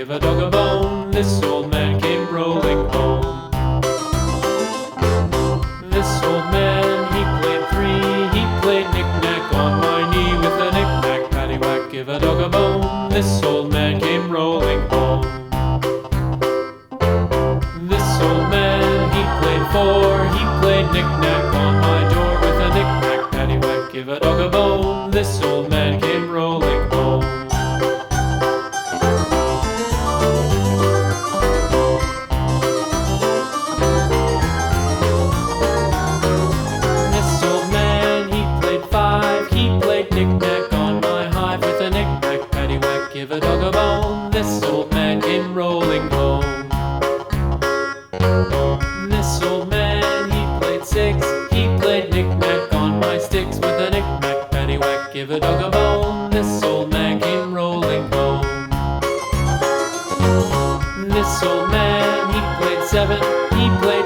give a dog a bone. This old man came rolling home. This old man, he played three. He played knick-knack on my knee with a knick-knack, paddywhack, give a dog a bone. This old man came rolling home. This old man, he played four. He played knick-knack on my door with a knick-knack, paddywhack, give a dog a bone. This old man came rolling home. This old man, he played five. He played knick-knack on my hive with a knick-knack, paddywhack, give a dog a bone. This old man came rolling home. This old man, he played six. He played knick-knack on my sticks with a knick-knack, paddywhack, give a dog a bone. This old man came rolling home. This old man, he played seven. He played